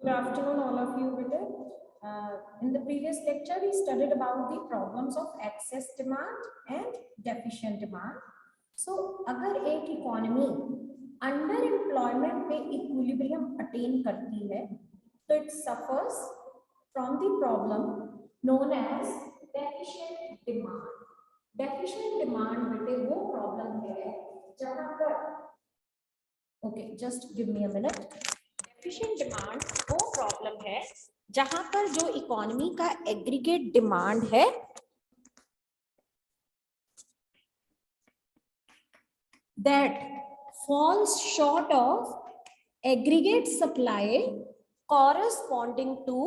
Good afternoon, all of you. In the previous lecture, we studied about the problems of excess demand and deficient demand. So, अगर एक economy under employment पे equilibrium attain करती है, तो it suffers from the problem known as deficient demand. Deficient demand बेटे वो problem है जहां पर just give me a minute. Deficient demand वो प्रॉब्लम है जहां पर जो इकोनॉमी का एग्रीगेट डिमांड है that falls short of aggregate supply corresponding to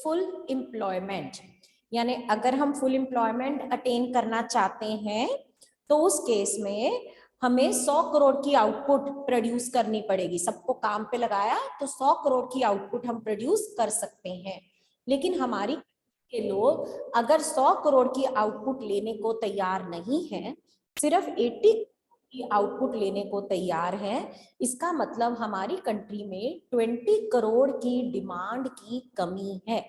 full employment. यानी अगर हम फुल एम्प्लॉयमेंट अटेन करना चाहते हैं तो उस केस में हमें 100 करोड़ की आउटपुट प्रोड्यूस करनी पड़ेगी. सबको काम पे लगाया तो 100 करोड़ की आउटपुट हम प्रोड्यूस कर सकते हैं. लेकिन हमारी के लोग अगर 100 करोड़ की आउटपुट लेने को तैयार नहीं है, सिर्फ 80 की आउटपुट लेने को तैयार है, इसका मतलब हमारी कंट्री में 20 करोड़ की डिमांड की कमी है.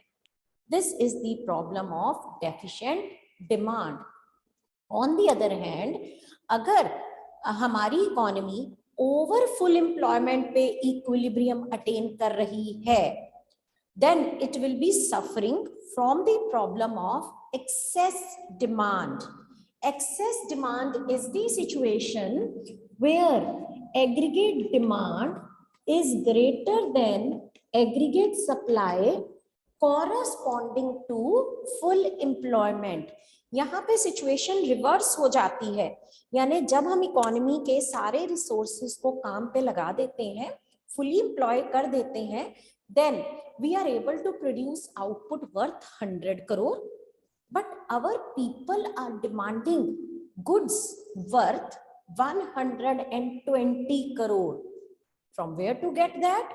This is the problem of deficient demand. On the other hand, अगर हमारी इकोनॉमी ओवर फुल एम्प्लॉयमेंट पे इक्विलिब्रियम अटेन कर रही है, then it will be suffering from the problem of excess demand. Excess demand is the situation where aggregate demand is greater than aggregate supply corresponding to full employment. यहाँ पे situation reverse हो जाती है. यानी जब हम इकोनॉमी के सारे रिसोर्सेज को काम पे लगा देते हैं, फुली एम्प्लॉय कर देते हैं, then we are able to produce output worth 100 crore, but our people are demanding goods worth 120 crore. From where to get that?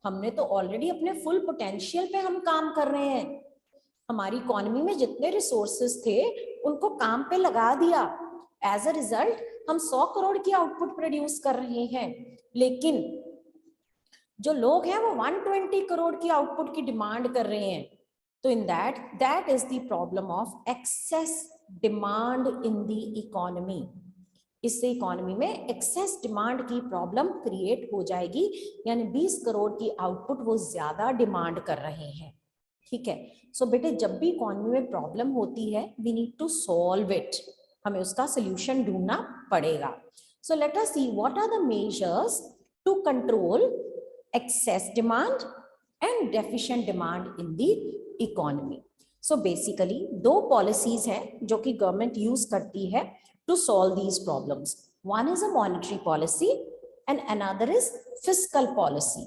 हमने तो ऑलरेडी अपने फुल पोटेंशियल पे हम काम कर रहे हैं. हमारी इकोनॉमी में जितने रिसोर्सेज थे उनको काम पे लगा दिया. एज अ रिजल्ट हम 100 करोड़ की आउटपुट प्रोड्यूस कर रहे हैं, लेकिन जो लोग हैं वो 120 करोड़ की आउटपुट की डिमांड कर रहे हैं. तो in that is the problem of excess demand in the economy. इससे इकोनॉमी में एक्सेस डिमांड की प्रॉब्लम क्रिएट हो जाएगी. यानी 20 करोड़ की आउटपुट वो ज्यादा डिमांड कर रहे हैं. ठीक है. सो बेटे, जब भी इकोनॉमी में प्रॉब्लम होती है, we need to solve it. हमें उसका सोल्यूशन ढूंढना पड़ेगा. So let us see what are the measures to control excess demand and deficient demand in the economy. So basically दो policies हैं जो कि गवर्नमेंट यूज करती है to solve these problems. One is a monetary policy and another is fiscal policy.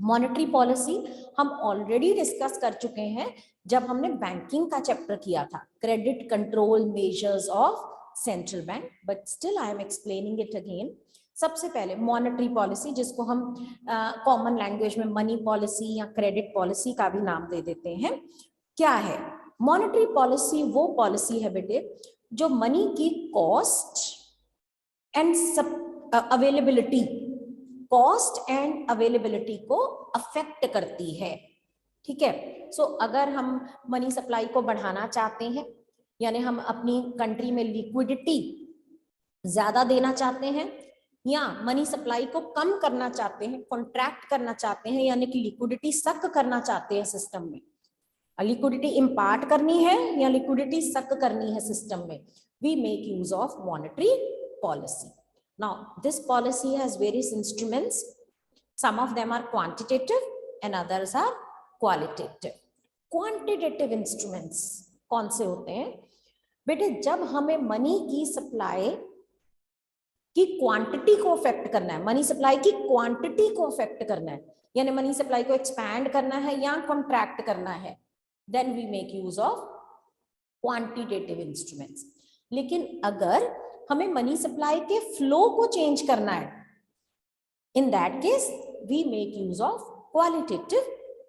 Monetary policy हम already discuss कर चुके हैं जब हमने बैंकिंग का चैप्टर किया था, credit control measures of central bank, but still I am explaining it again. सबसे पहले मॉनेटरी पॉलिसी, जिसको हम कॉमन लैंग्वेज में मनी पॉलिसी या क्रेडिट पॉलिसी का भी नाम दे देते हैं. क्या है मॉनेटरी पॉलिसी? वो पॉलिसी है बेटे जो मनी की कॉस्ट एंड अवेलेबिलिटी को अफेक्ट करती है. ठीक है. सो अगर हम मनी सप्लाई को बढ़ाना चाहते हैं, यानी हम अपनी कंट्री में लिक्विडिटी ज्यादा देना चाहते हैं, या मनी सप्लाई को कम करना चाहते हैं, कॉन्ट्रैक्ट करना चाहते हैं, यानी कि लिक्विडिटी सक करना चाहते हैं सिस्टम में, लिक्विडिटी इंपार्ट करनी है या लिक्विडिटी सक करनी है सिस्टम में, we make use of monetary policy. Now, this policy has various instruments. Some of them are quantitative and others are qualitative. Quantitative instruments कौन से होते हैं बेटे? जब हमें मनी की सप्लाई की क्वांटिटी को अफेक्ट करना है, मनी सप्लाई की क्वांटिटी को अफेक्ट करना है, यानी मनी सप्लाई को एक्सपैंड करना है या कॉन्ट्रैक्ट करना है, then we make use of quantitative instruments. लेकिन अगर हमें मनी सप्लाई के फ्लो को चेंज करना है, in that case we make use of qualitative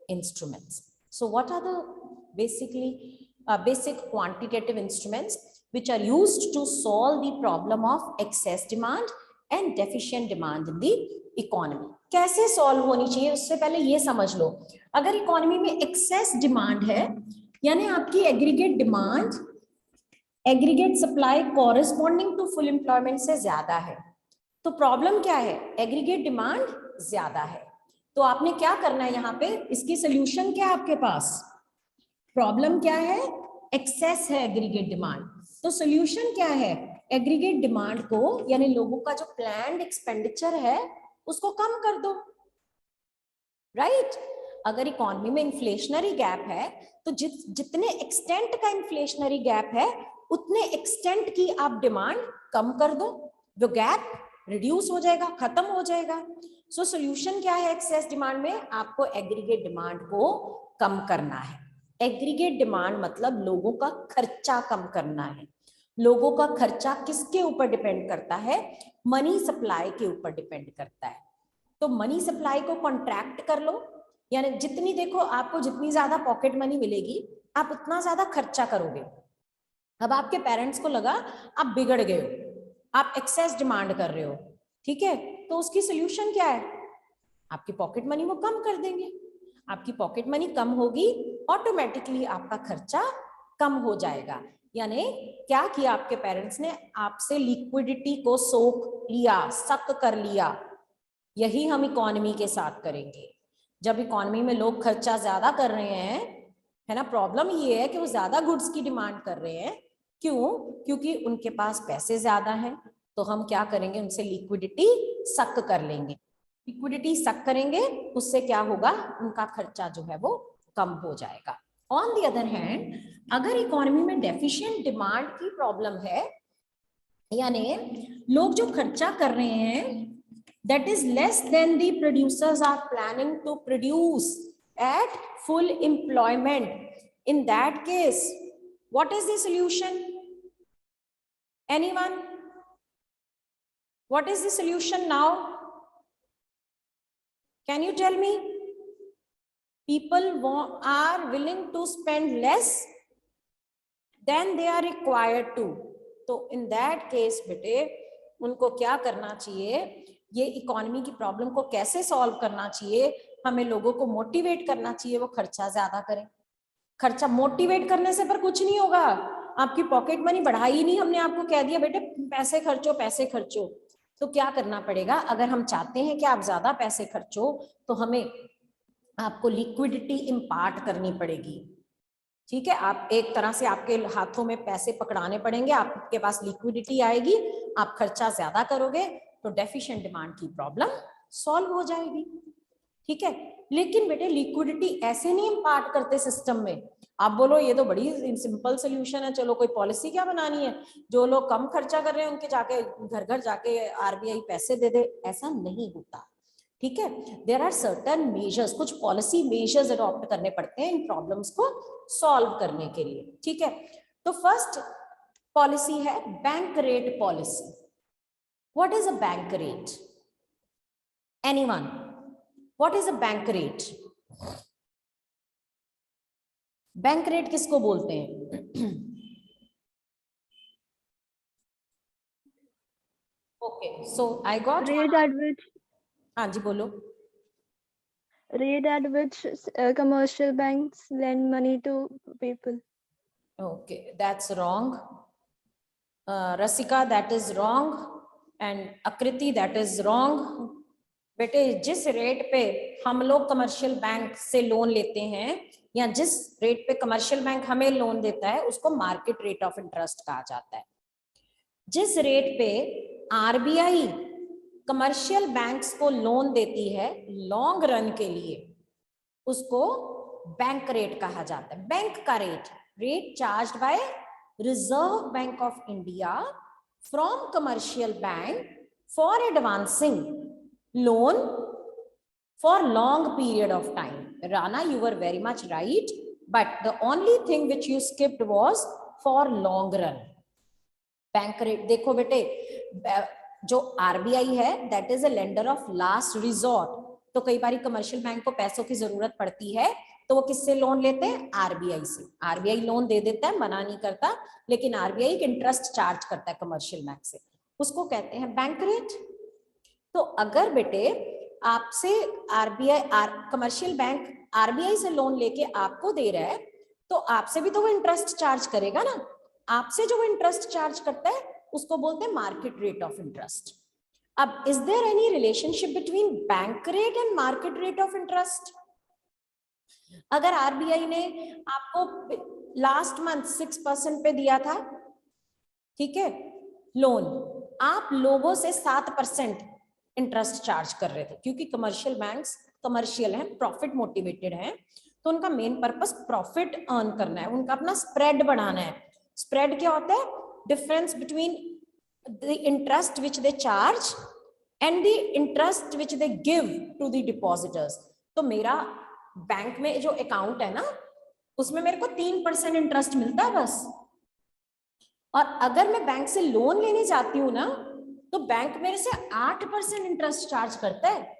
instruments. So what are the basic quantitative instruments which are used to solve the problem of excess demand and deficient demand in the economy. कैसे solve होनी चाहिए उससे पहले ये समझ लो, अगर economy में excess demand है यानी आपकी aggregate demand aggregate supply corresponding to full employment से ज्यादा है, तो प्रॉब्लम क्या है, एग्रीगेट डिमांड ज्यादा है। तो आपने क्या करना है यहाँ पे, इसकी सोल्यूशन क्या है आपके पास, प्रॉब्लम क्या है, एक्सेस है एग्रीगेट डिमांड, तो सोल्यूशन क्या है, एग्रीगेट डिमांड को यानी लोगों का जो प्लान्ड एक्सपेंडिचर है उसको कम कर दो, राइट। अगर इकोनॉमी में इन्फ्लेशनरी गैप है तो जितने एक्सटेंट का इन्फ्लेशनरी गैप है उतने एक्सटेंट की आप डिमांड कम कर दो, जो गैप रिड्यूस हो जाएगा, खत्म हो जाएगा। सो सोल्यूशन क्या है एक्सेस डिमांड में, आपको एग्रीगेट डिमांड को कम करना है। एग्रीगेट डिमांड मतलब लोगों का खर्चा कम करना है। लोगों का खर्चा किसके ऊपर डिपेंड करता है, मनी सप्लाई के ऊपर डिपेंड करता है। तो मनी सप्लाई को कॉन्ट्रैक्ट कर लो, यानी जितनी देखो आपको जितनी ज्यादा पॉकेट मनी मिलेगी आप उतना ज्यादा खर्चा करोगे। अब आपके पेरेंट्स को लगा आप बिगड़ गए हो, आप एक्सेस डिमांड कर रहे हो, ठीक है, तो उसकी सोल्यूशन क्या है, आपकी पॉकेट मनी वो कम कर देंगे। आपकी पॉकेट मनी कम होगी, ऑटोमेटिकली आपका खर्चा कम हो जाएगा। यानी क्या किया आपके पेरेंट्स ने, आपसे लिक्विडिटी को सोख लिया, सक कर लिया। यही हम इकोनॉमी के साथ करेंगे। जब इकोनॉमी में लोग खर्चा ज्यादा कर रहे हैं, है ना, प्रॉब्लम ये है कि वो ज्यादा गुड्स की डिमांड कर रहे हैं, क्यों, क्योंकि उनके पास पैसे ज्यादा हैं, तो हम क्या करेंगे, उनसे लिक्विडिटी सक कर लेंगे। लिक्विडिटी सक करेंगे, उससे क्या होगा, उनका खर्चा जो है वो कम हो जाएगा। ऑन द अदर हैंड, अगर इकोनॉमी में डेफिशिएंट डिमांड की प्रॉब्लम है, यानी लोग जो खर्चा कर रहे हैं that is less than the producers are planning to produce at full employment, in that case what is the solution, anyone, what is the solution now, can you tell me? People are willing to spend less than they are required to, तो in that case बेटे उनको क्या करना चाहिए, ये economy की problem को कैसे सॉल्व करना चाहिए, हमें लोगों को मोटिवेट करना चाहिए वो खर्चा ज्यादा करें। खर्चा मोटिवेट करने से पर कुछ नहीं होगा, आपकी पॉकेट मनी बढ़ाई नहीं, हमने आपको कह दिया बेटे पैसे खर्चो पैसे खर्चो, तो क्या करना पड़ेगा, अगर हम चाहते हैं कि आप ज्यादा पैसे खर्चो तो हमें आपको लिक्विडिटी इम्पार्ट करनी पड़ेगी, ठीक है। आप एक तरह से आपके हाथों में पैसे पकड़ाने पड़ेंगे, आपके पास लिक्विडिटी आएगी, आप खर्चा ज्यादा करोगे तो डेफिशिएंट डिमांड की प्रॉब्लम सॉल्व हो जाएगी, ठीक है। लेकिन बेटे लिक्विडिटी ऐसे नहीं इम्पार्ट करते सिस्टम में, आप बोलो ये तो बड़ी सिंपल सोल्यूशन है, चलो कोई पॉलिसी क्या बनानी है, जो लोग कम खर्चा कर रहे हैं उनके जाके घर घर जाके आरबीआई पैसे दे दे, ऐसा नहीं होता, ठीक है। देयर आर सर्टेन मेजर्स, कुछ पॉलिसी मेजर्स अडॉप्ट करने पड़ते हैं इन प्रॉब्लम्स को सॉल्व करने के लिए, ठीक है। तो फर्स्ट पॉलिसी है bank rate policy. What is a bank rate, anyone, what is a bank rate, bank rate किसको बोलते हैं? Okay, so I got rate at which हाँ जी बोलो। rate at which commercial banks lend money to people. Okay, that's wrong. Rasika, that is wrong. And Akriti, that is wrong. बेटे जिस rate पे हम लोग कमर्शियल बैंक से loan लेते हैं या जिस रेट पे कमर्शियल बैंक हमें लोन देता है उसको मार्केट रेट ऑफ इंटरेस्ट कहा जाता है। जिस रेट पे आरबीआई कमर्शियल बैंक्स को लोन देती है लॉन्ग रन के लिए उसको बैंक रेट कहा जाता है। बैंक का rate, rate charged bye reserve bank of India from commercial bank for advancing loan for long period of time. Rana, you were very much right, but the only thing which you skipped was for long run. Bank rate देखो बेटे, जो RBI है that is a lender of last resort, तो कई बार commercial bank को पैसों की जरूरत पड़ती है तो वो किससे लोन लेते हैं, आरबीआई से। आरबीआई लोन दे देता है, मना नहीं करता, लेकिन आरबीआई एक इंटरेस्ट चार्ज करता है कमर्शियल बैंक से, उसको कहते हैं बैंक रेट। तो अगर बेटे आपसे आरबीआई कमर्शियल बैंक आरबीआई से लोन लेके आपको दे रहा है, तो आपसे भी तो वो इंटरेस्ट चार्ज करेगा ना। आपसे जो वो इंटरेस्ट चार्ज करता है उसको बोलते हैं मार्केट रेट ऑफ इंटरेस्ट। अब is there any relationship between bank rate and market rate of interest? अगर आरबीआई ने आपको लास्ट मंथ 6% पे दिया था, ठीक है, लोन, आप लोगों से 7% इंटरेस्ट चार्ज कर रहे थे, क्योंकि कमर्शियल बैंक्स कमर्शियल हैं, प्रॉफिट मोटिवेटेड हैं, तो उनका मेन पर्पस प्रॉफिट अर्न करना है, उनका अपना स्प्रेड बढ़ाना है। स्प्रेड क्या होता है? Difference between the interest which they charge and the interest which they give to the depositors. तो मेरा बैंक में जो अकाउंट है ना, उसमें मेरे को 3% इंटरेस्ट मिलता है बस, और अगर मैं बैंक से लोन लेने जाती हूँ ना, तो बैंक मेरे से 8% इंटरेस्ट चार्ज करता है।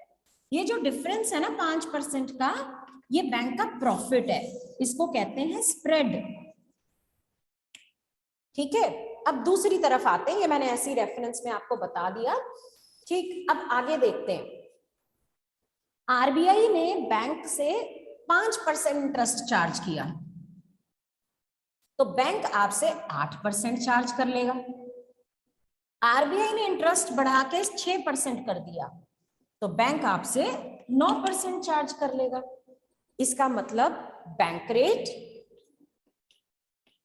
ये जो डिफरेंस है ना 5% का, ये बैंक का प्रॉफिट है, इसको कहते हैं स्प्रेड। ठीक है, अब दूसरी तरफ आते हैं, ये मैंने ऐसी रेफरेंस में आपको बता दिया। ठीक, अब आगे देखते हैं। आरबीआई ने बैंक से 5% इंटरेस्ट चार्ज किया, तो बैंक आपसे 8% चार्ज कर लेगा। आरबीआई ने इंटरेस्ट बढ़ा के 6% कर दिया, तो बैंक आपसे 9% चार्ज कर लेगा। इसका मतलब बैंक रेट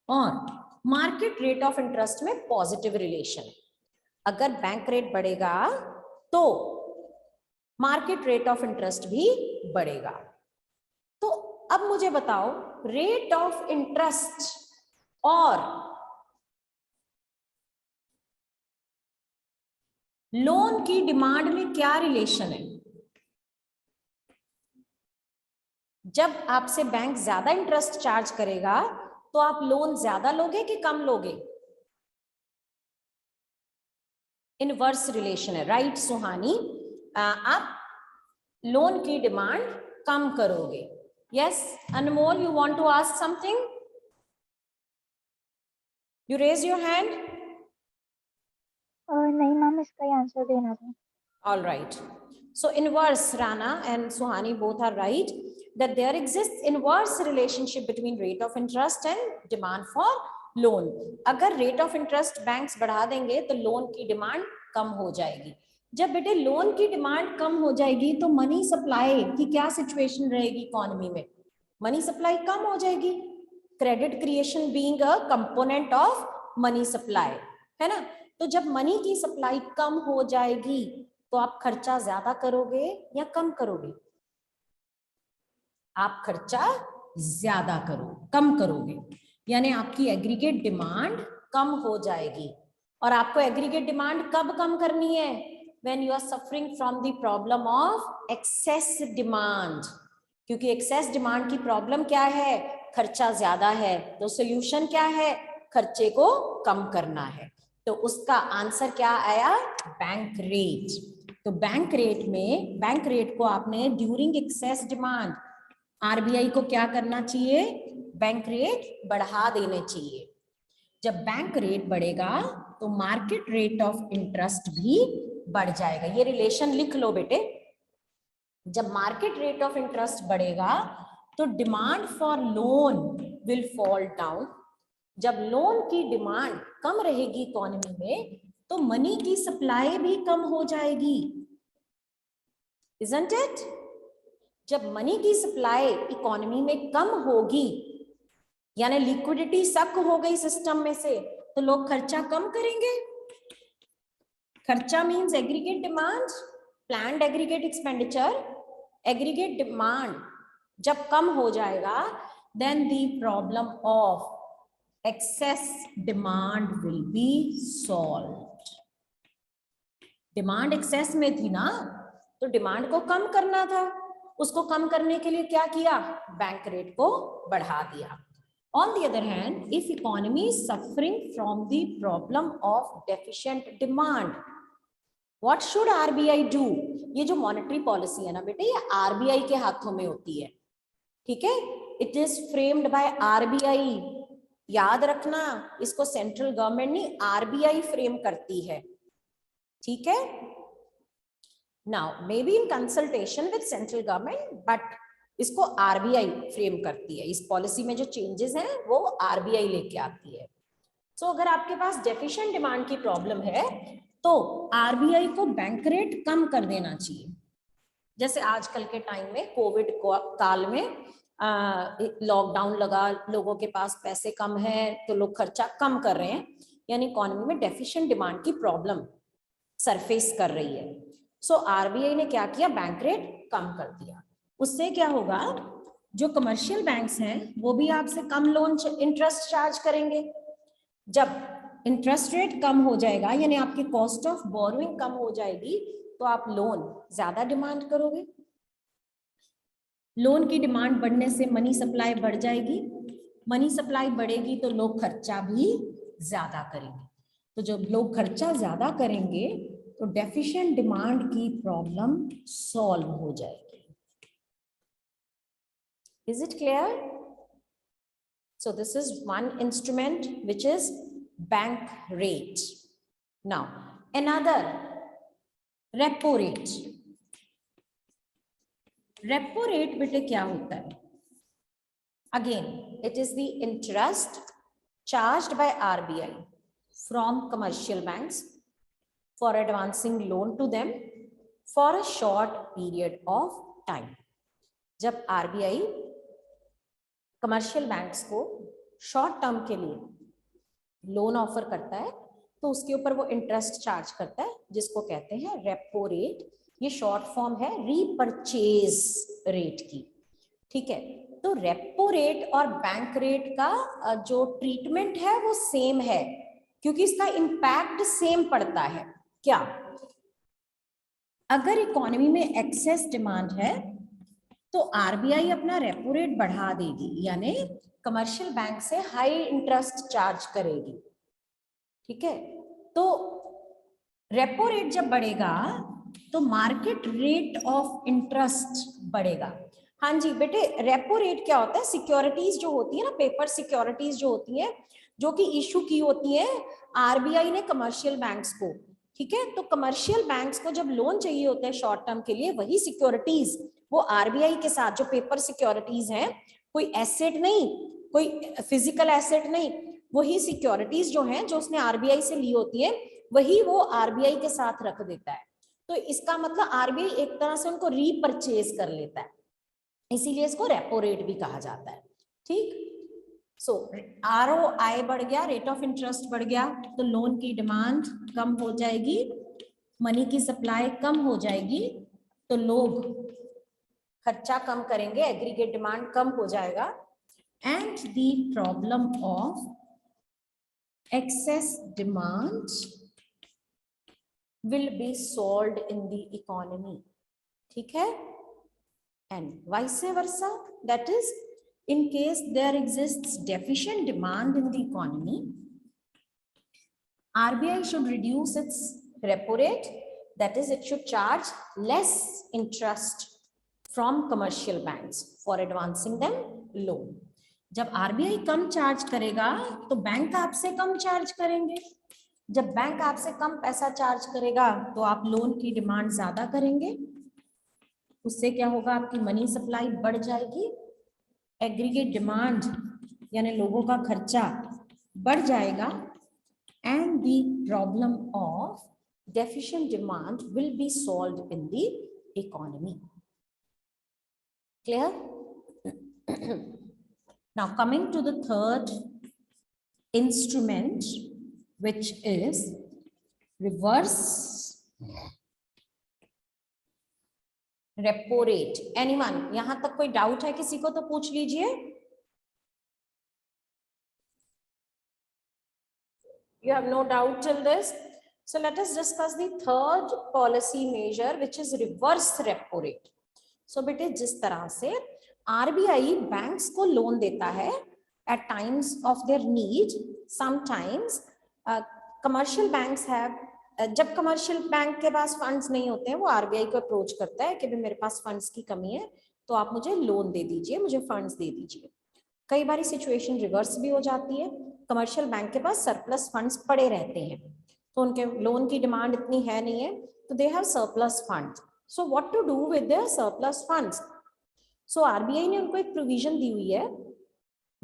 और मार्केट रेट ऑफ इंटरेस्ट में पॉजिटिव रिलेशन है। अगर बैंक रेट बढ़ेगा तो मार्केट रेट ऑफ इंटरेस्ट भी बढ़ेगा। तो अब मुझे बताओ, रेट ऑफ इंटरेस्ट और लोन की डिमांड में क्या रिलेशन है? जब आपसे बैंक ज्यादा इंटरेस्ट चार्ज करेगा तो आप लोन ज्यादा लोगे कि कम लोगे? इनवर्स रिलेशन है, राइट सुहानी? आप लोन की डिमांड कम करोगे। Yes Anmol, you want to ask something? You raise your hand. नहीं मैम, इसका ही आंसर देना था। All right. So inverse, Rana and Suhani both are right that there exists inverse relationship between rate of interest and demand for loan. अगर rate of interest banks बढ़ा देंगे तो loan की डिमांड कम हो जाएगी। जब बेटे लोन की डिमांड कम हो जाएगी तो मनी सप्लाई की क्या सिचुएशन रहेगी इकोनॉमी में? मनी सप्लाई कम हो जाएगी, credit creation being a component of money supply, है ना? तो जब मनी की सप्लाई कम हो जाएगी तो आप खर्चा ज्यादा करोगे या कम करोगे? आप खर्चा ज्यादा कम करोगे, यानी आपकी एग्रीगेट डिमांड कम हो जाएगी। और आपको एग्रीगेट डिमांड कब कम करनी है? When you are suffering from the problem of excess demand, क्योंकि एक्सेस डिमांड की प्रॉब्लम क्या है? खर्चा ज्यादा है। तो सोल्यूशन क्या है? खर्चे को कम करना है। तो उसका आंसर क्या आया? Bank rate. तो बैंक रेट को आपने ड्यूरिंग एक्सेस डिमांड, आरबीआई को क्या करना चाहिए? बैंक रेट बढ़ा देने चाहिए। जब बैंक रेट बढ़ेगा तो मार्केट रेट ऑफ इंटरेस्ट भी बढ़ जाएगा। ये रिलेशन लिख लो बेटे। जब मार्केट रेट ऑफ इंटरेस्ट बढ़ेगा तो demand for loan will fall down. जब लोन की डिमांड कम रहेगी इकोनॉमी में तो मनी की सप्लाई भी कम हो जाएगी, isn't it? जब मनी की सप्लाई इकोनॉमी में कम होगी, यानी लिक्विडिटी सक हो गई सिस्टम में से, तो लोग खर्चा कम करेंगे। खर्चा means aggregate demand, planned aggregate expenditure. Aggregate demand जब कम हो जाएगा then the problem of excess demand will be solved. Demand excess में थी ना, तो डिमांड को कम करना था। उसको कम करने के लिए क्या किया? बैंक रेट को बढ़ा दिया। On the other hand, if economy is suffering from the problem of deficient demand, what should RBI do? ये जो मॉनेटरी पॉलिसी है ना बेटे, ये आरबीआई के हाथों में होती है, ठीक है? It is framed by RBI. याद रखना, इसको सेंट्रल गवर्नमेंट नहीं, आरबीआई फ्रेम करती है, ठीक है? Now may be in consultation with central government, but इसको आरबीआई फ्रेम करती है। इस पॉलिसी में जो चेंजेस हैं वो आरबीआई लेके आती है। सो अगर आपके पास डेफिशिएंट डिमांड की प्रॉब्लम है तो आरबीआई को बैंक रेट कम कर देना चाहिए। जैसे आजकल के टाइम में कोविड काल में लॉकडाउन लगा, लोगों के पास पैसे कम है तो लोग खर्चा कम कर रहे हैं, यानी इकोनॉमी में डेफिशिएंट डिमांड की प्रॉब्लम सरफेस कर रही है। सो आरबीआई ने क्या किया, बैंक रेट कम कर दिया। उससे क्या होगा, जो कमर्शियल बैंक्स हैं वो भी आपसे कम लोन इंटरेस्ट चार्ज करेंगे। जब इंटरेस्ट रेट कम हो जाएगा यानी आपकी कॉस्ट ऑफ बोरोइंग कम हो जाएगी तो आप लोन ज्यादा डिमांड करोगे। लोन की डिमांड बढ़ने से मनी सप्लाई बढ़ जाएगी, मनी सप्लाई बढ़ेगी तो लोग खर्चा भी ज्यादा करेंगे। तो जब लोग खर्चा ज्यादा करेंगे तो डेफिशिएंट डिमांड की प्रॉब्लम सॉल्व हो जाएगी। Is it clear? So this is one instrument which is bank rate. Now another, repo rate. Repo rate बेटे क्या होता है? Again, it is the interest charged by RBI from commercial banks for advancing loan to them for a short period of time. जब RBI commercial banks को short term के लिए loan offer करता है तो उसके ऊपर वो इंटरेस्ट चार्ज करता है, जिसको कहते हैं रेपो रेट। ये शॉर्ट फॉर्म है रीपरचेज रेट की, ठीक है। तो रेपो रेट और बैंक रेट का जो ट्रीटमेंट है वो सेम है, क्योंकि इसका इम्पैक्ट सेम पड़ता है। क्या, अगर इकोनॉमी में एक्सेस डिमांड है तो आरबीआई अपना रेपो रेट बढ़ा देगी, यानी कमर्शियल बैंक से हाई इंटरेस्ट चार्ज करेगी, ठीक है। तो रेपो रेट जब बढ़ेगा तो मार्केट रेट ऑफ इंटरेस्ट बढ़ेगा। हाँ जी बेटे, रेपो रेट क्या होता है, सिक्योरिटीज जो होती है ना, पेपर सिक्योरिटीज जो होती है, जो कि इशू की होती है आरबीआई ने कमर्शियल बैंक्स को, ठीक है। तो कमर्शियल बैंक्स को जब लोन चाहिए होता है शॉर्ट टर्म के लिए, वही सिक्योरिटीज वो आरबीआई के साथ जो पेपर सिक्योरिटीज हैं, कोई एसेट नहीं, कोई फिजिकल एसेट नहीं, वही सिक्योरिटीज जो हैं जो उसने आरबीआई से ली होती है, वही वो आरबीआई के साथ रख देता है। तो इसका मतलब आरबीआई एक तरह से उनको रीपरचेज कर लेता है, इसीलिए इसको रेपो रेट भी कहा जाता है, ठीक। सो आरओआई बढ़ गया, रेट ऑफ इंटरेस्ट बढ़ गया तो लोन की डिमांड कम हो जाएगी, मनी की सप्लाई कम हो जाएगी तो लोग खर्चा कम करेंगे, एग्रीगेट डिमांड कम हो जाएगा, and the problem of excess demand will be solved in the economy, ठीक है। And vice versa, that is, in case there exists deficient demand in the economy, RBI should reduce its repo rate, that is, it should charge less interest from commercial banks for advancing them loan. जब RBI कम charge करेगा तो bank आपसे कम charge करेंगे, जब bank आपसे कम पैसा charge करेगा तो आप लोन की डिमांड ज्यादा करेंगे, उससे क्या होगा, आपकी मनी सप्लाई बढ़ जाएगी, एग्रीगेट डिमांड यानी लोगों का खर्चा बढ़ जाएगा, and the problem of deficient demand will be solved in the economy. Clear? Now coming to the third instrument, which is reverse repo rate. Anyone? यहां तक कोई डाउट है किसी को तो पूछ लीजिए। You have no doubt till this? So let us discuss the third policy measure, which is reverse repo rate. So बेटे, जिस तरह से आरबीआई बैंक्स को लोन देता है at times of their need, sometimes commercial banks have, जब commercial bank के पास funds नहीं होते हैं वो आरबीआई को अप्रोच करता है कि भाई मेरे पास फंड्स की कमी है तो आप मुझे लोन दे दीजिए, मुझे फंड्स दे दीजिए। कई बार सिचुएशन रिवर्स भी हो जाती है, कमर्शियल बैंक के पास सरप्लस फंड्स पड़े रहते हैं तो उनके लोन की डिमांड इतनी है नहीं है तो they have surplus fund, so what to do with their surplus funds? So RBI ने उनको एक प्रोविजन दी हुई है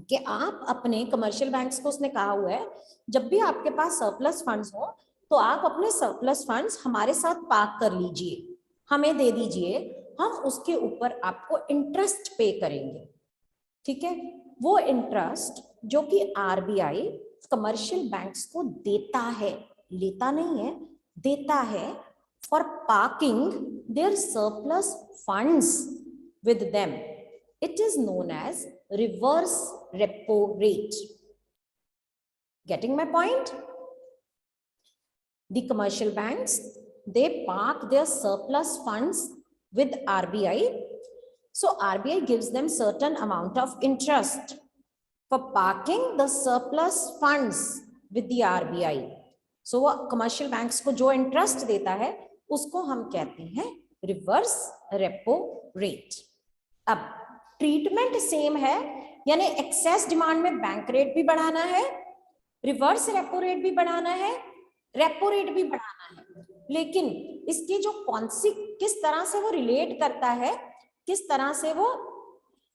कि आप अपने कमर्शियल बैंक्स को, उसने कहा हुआ है जब भी आपके पास सरप्लस फंड्स हो तो आप अपने सरप्लस फंड्स हमारे साथ पार्क कर लीजिए, हमें दे दीजिए, हम उसके ऊपर आपको इंटरेस्ट पे करेंगे। ठीक है, वो इंटरेस्ट जो कि आरबीआई कमर्शियल बैंक्स को देता है, लेता नहीं है, देता है, for parking their surplus funds with them, it is known as reverse repo rate. Getting my point? The commercial banks, they park their surplus funds with RBI. So RBI gives them certain amount of interest for parking the surplus funds with the RBI. So वो commercial banks को जो interest देता है उसको हम कहते हैं reverse repo rate. अब ट्रीटमेंट सेम है, यानी एक्सेस डिमांड में बैंक रेट भी बढ़ाना है, रिवर्स रेपो रेट भी बढ़ाना है, रेपो रेट भी बढ़ाना है, लेकिन इसकी जो किस तरह से वो रिलेट करता है, किस तरह से वो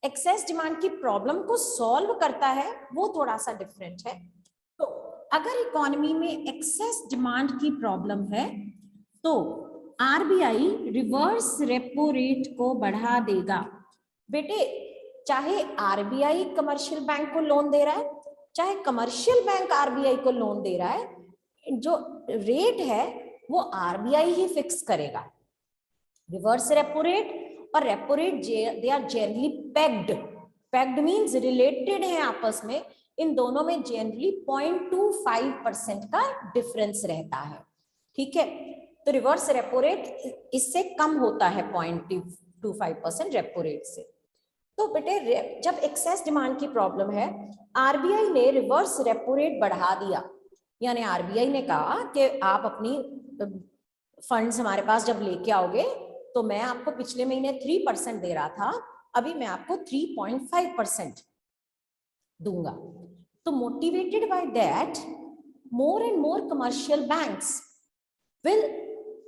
एक्सेस डिमांड की प्रॉब्लम को सॉल्व करता है, वो थोड़ा सा डिफरेंट है। तो अगर इकोनॉमी में एक्सेस डिमांड की प्रॉब्लम है तो आरबीआई रिवर्स रेपो रेट को बढ़ा देगा। बेटे, चाहे आरबीआई कमर्शियल बैंक को लोन दे रहा है, चाहे कमर्शियल बैंक आरबीआई को लोन दे रहा है, जो रेट है वो आरबीआई ही फिक्स करेगा। रिवर्स रेपो रेट और repo rate they are generally pegged. Pegged means related है आपस में, इन दोनों में जनरली 0.25% का डिफरेंस रहता है। ठीक है, तो रिवर्स रेपो रेट इससे कम होता है 0.25% रेपो रेट से। तो बेटे, जब एक्सेस डिमांड की प्रॉब्लम है, आरबीआई ने रिवर्स रेपो रेट बढ़ा दिया, यानी आरबीआई ने कहा कि आप अपनी फंड्स हमारे पास जब लेके आओगे तो मैं आपको पिछले महीने 3% दे रहा था, अभी मैं आपको 3.5% दूंगा। तो motivated by that, more and more commercial banks will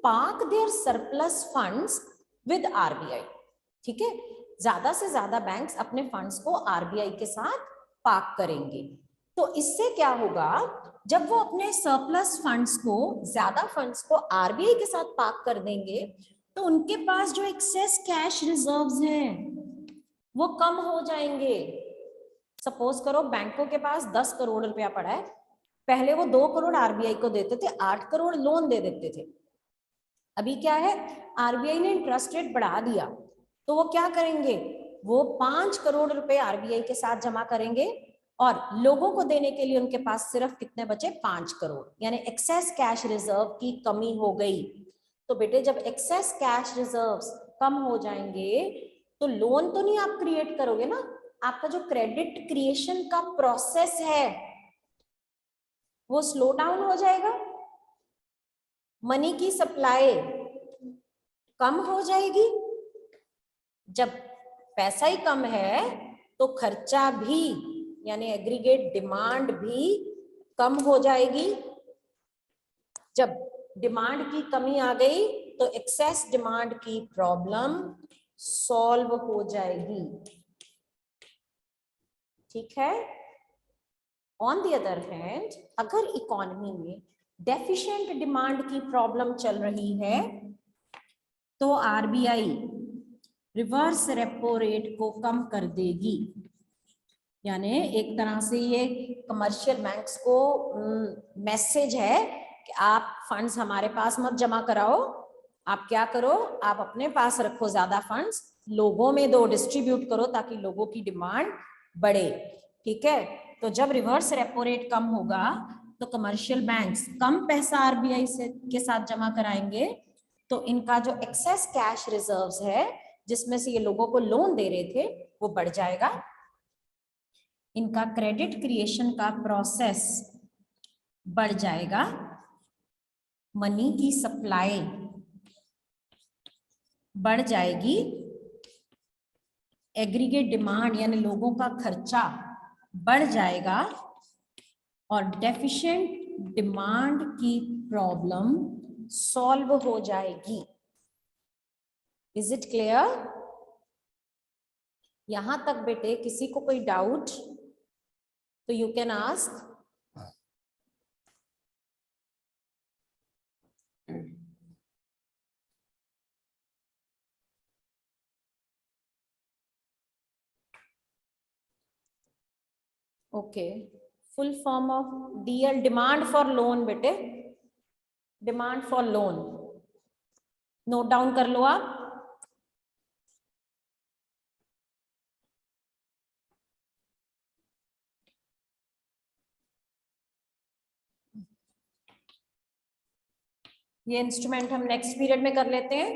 park their surplus funds with RBI. ठीक है, ज्यादा से ज्यादा बैंक्स अपने फंड्स को आरबीआई के साथ पार्क करेंगे। तो इससे क्या होगा, जब वो अपने सरप्लस फंड्स को, ज्यादा फंड्स को आरबीआई के साथ पार्क कर देंगे तो उनके पास जो एक्सेस कैश रिजर्व्स हैं वो कम हो जाएंगे। सपोज करो बैंकों के पास 10 करोड़ रुपया पड़ा है, पहले वो 2 करोड़ आरबीआई को देते थे, 8 करोड़ लोन दे देते थे। अभी क्या है, आरबीआई ने इंटरेस्ट रेट बढ़ा दिया, तो वो क्या करेंगे, वो 5 करोड़ रुपए आरबीआई के साथ जमा करेंगे और लोगों को देने के लिए उनके पास सिर्फ कितने बचे, 5 करोड़, यानी एक्सेस कैश रिजर्व की कमी हो गई। तो बेटे, जब एक्सेस कैश रिजर्व्स कम हो जाएंगे तो लोन तो नहीं आप क्रिएट करोगे ना, आपका जो क्रेडिट क्रिएशन का प्रोसेस है वो स्लो डाउन हो जाएगा, मनी की सप्लाई कम हो जाएगी। जब पैसा ही कम है तो खर्चा भी, यानी एग्रीगेट डिमांड भी कम हो जाएगी। जब डिमांड की कमी आ गई तो एक्सेस डिमांड की प्रॉब्लम सॉल्व हो जाएगी। ठीक है, ऑन द अदर हैंड, अगर इकोनॉमी में डेफिशिएंट डिमांड की प्रॉब्लम चल रही है तो आरबीआई रिवर्स रेपो रेट को कम कर देगी। यानी एक तरह से ये कमर्शियल बैंक्स को मैसेज है कि आप फंड्स हमारे पास मत जमा कराओ, आप क्या करो, आप अपने पास रखो ज्यादा फंड्स, लोगों में दो, डिस्ट्रीब्यूट करो ताकि लोगों की डिमांड बढ़े। ठीक है, तो जब रिवर्स रेपो रेट कम होगा तो कमर्शियल बैंक्स कम पैसा आरबीआई से के साथ जमा कराएंगे, तो इनका जो एक्सेस कैश रिजर्व्स है जिसमें से ये लोगों को लोन दे रहे थे वो बढ़ जाएगा, इनका क्रेडिट क्रिएशन का प्रोसेस बढ़ जाएगा, मनी की सप्लाई बढ़ जाएगी, एग्रीगेट डिमांड यानी लोगों का खर्चा बढ़ जाएगा और डेफिशिएंट डिमांड की प्रॉब्लम सॉल्व हो जाएगी। Is it clear? यहां तक बेटे किसी को कोई डाउट तो you can ask. Okay, full form of DL, demand for loan बेटे, demand for loan. Note down कर लो आप. ये इंस्ट्रूमेंट हम नेक्स्ट पीरियड में कर लेते हैं.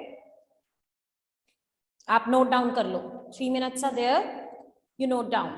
आप नोट डाउन कर लो. 3 minutes are there, you note down.